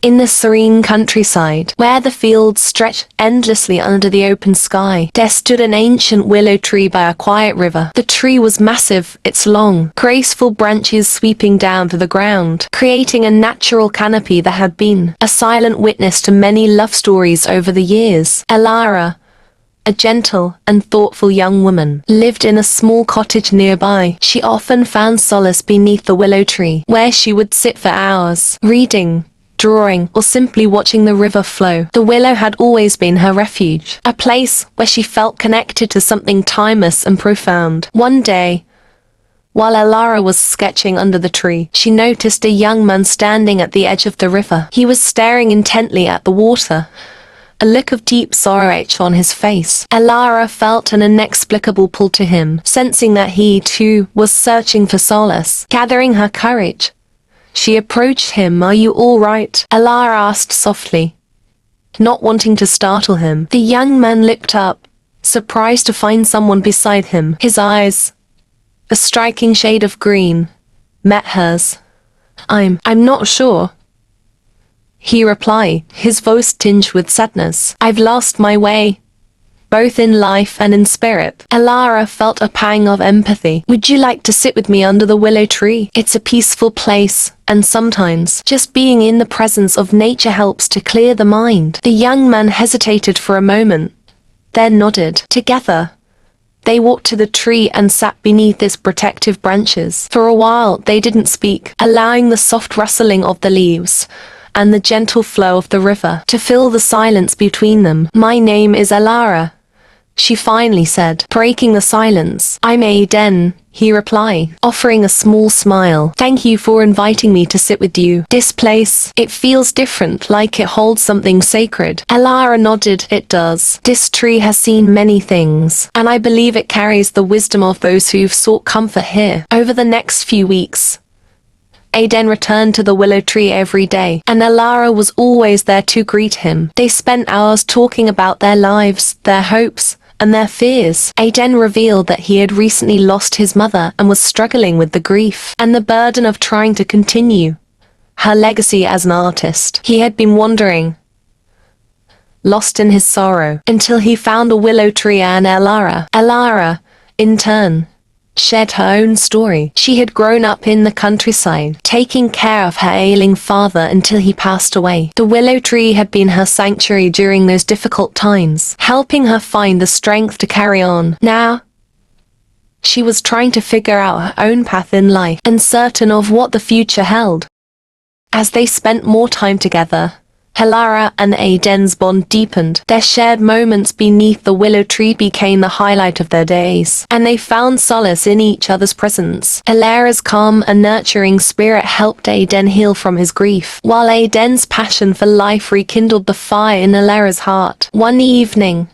In the serene countryside, where the fields stretched endlessly under the open sky, there stood an ancient willow tree by a quiet river. The tree was massive, its long, graceful branches sweeping down to the ground, creating a natural canopy that had been a silent witness to many love stories over the years. Elara, a gentle and thoughtful young woman, lived in a small cottage nearby. She often found solace beneath the willow tree, where she would sit for hours, reading, drawing, or simply watching the river flow. The willow had always been her refuge, a place where she felt connected to something timeless and profound. One day, while Elara was sketching under the tree, she noticed a young man standing at the edge of the river. He was staring intently at the water, a look of deep sorrow etched on his face. Elara felt an inexplicable pull to him, sensing that he, too, was searching for solace. Gathering her courage, she approached him. "Are you all right?" Elara asked softly, not wanting to startle him. The young man looked up, surprised to find someone beside him. His eyes, a striking shade of green, met hers. I'm not sure," he replied, his voice tinged with sadness. "I've lost my way, both in life and in spirit." Elara felt a pang of empathy. "Would you like to sit with me under the willow tree? It's a peaceful place, and sometimes just being in the presence of nature helps to clear the mind." The young man hesitated for a moment, then nodded. Together, they walked to the tree and sat beneath its protective branches. For a while they didn't speak, allowing the soft rustling of the leaves and the gentle flow of the river to fill the silence between them. "My name is Elara," she finally said, breaking the silence. "I'm Aiden," he replied, offering a small smile. "Thank you for inviting me to sit with you. This place, it feels different, like it holds something sacred." Elara nodded. "It does. This tree has seen many things, and I believe it carries the wisdom of those who've sought comfort here." Over the next few weeks, Aiden returned to the willow tree every day, and Elara was always there to greet him. They spent hours talking about their lives, their hopes, and their fears. Aiden revealed that he had recently lost his mother and was struggling with the grief and the burden of trying to continue her legacy as an artist. He had been wandering, lost in his sorrow, until he found a willow tree, and Elara, in turn, shared her own story. She had grown up in the countryside, taking care of her ailing father until he passed away. The willow tree had been her sanctuary during those difficult times, helping her find the strength to carry on. Now, she was trying to figure out her own path in life, uncertain of what the future held. As they spent more time together, Elara and Aiden's bond deepened. Their shared moments beneath the willow tree became the highlight of their days, and they found solace in each other's presence. Elara's calm and nurturing spirit helped Aiden heal from his grief, while Aiden's passion for life rekindled the fire in Elara's heart. One evening,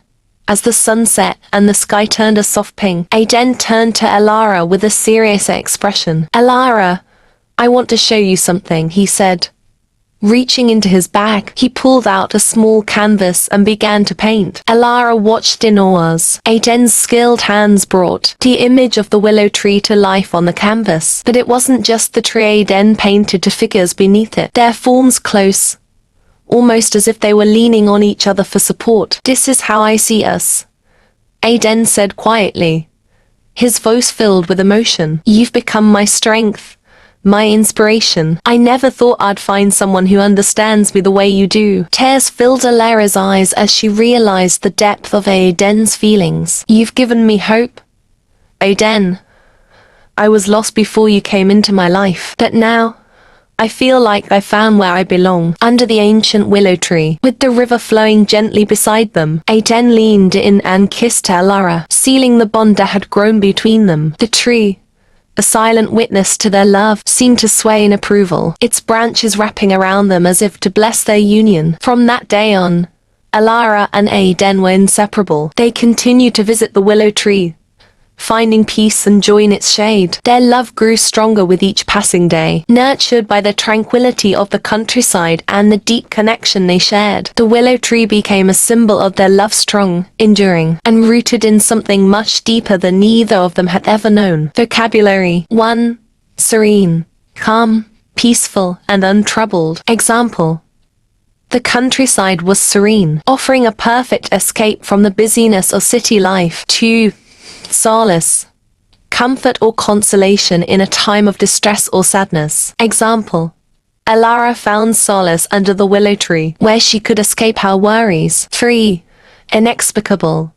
as the sun set and the sky turned a soft pink, Aiden turned to Elara with a serious expression. "Elara, I want to show you something," he said. Reaching into his bag, he pulled out a small canvas and began to paint. Elara watched in awe. Aiden's skilled hands brought the image of the willow tree to life on the canvas. But it wasn't just the tree. Aiden painted the figures beneath it, their forms close, almost as if they were leaning on each other for support. "This is how I see us," Aiden said quietly, his voice filled with emotion. "You've become my strength, my inspiration. I never thought I'd find someone who understands me the way you do." Tears filled Elara's eyes as she realized the depth of Aiden's feelings. "You've given me hope, Aiden. I was lost before you came into my life, but now, I feel like I found where I belong." Under the ancient willow tree, with the river flowing gently beside them, Aiden leaned in and kissed Elara, sealing the bond that had grown between them. The tree, a silent witness to their love, seemed to sway in approval, its branches wrapping around them as if to bless their union. From that day on, Elara and Aiden were inseparable. They continued to visit the willow tree, finding peace and joy in its shade. Their love grew stronger with each passing day, nurtured by the tranquility of the countryside and the deep connection they shared. The willow tree became a symbol of their love, strong, enduring, and rooted in something much deeper than neither of them had ever known. Vocabulary: 1. Serene, calm, peaceful, and untroubled. Example: The countryside was serene, offering a perfect escape from the busyness of city life. 2. Solace. Comfort or consolation in a time of distress or sadness. Example. Elara found solace under the willow tree, where she could escape her worries. 3. Inexplicable.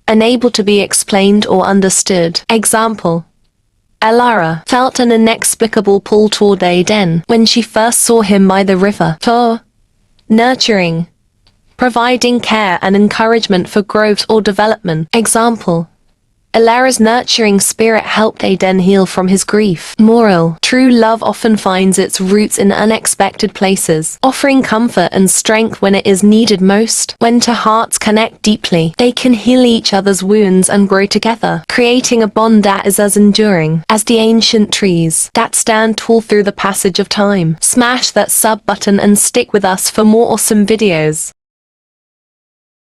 Unable to be explained or understood. Example. Elara felt an inexplicable pull toward Aiden when she first saw him by the river. 4. Nurturing. Providing care and encouragement for growth or development. Example. Elara's nurturing spirit helped Aiden heal from his grief. Moral. True love often finds its roots in unexpected places, offering comfort and strength when it is needed most. When two hearts connect deeply, they can heal each other's wounds and grow together, creating a bond that is as enduring as the ancient trees that stand tall through the passage of time. Smash that sub button and stick with us for more awesome videos.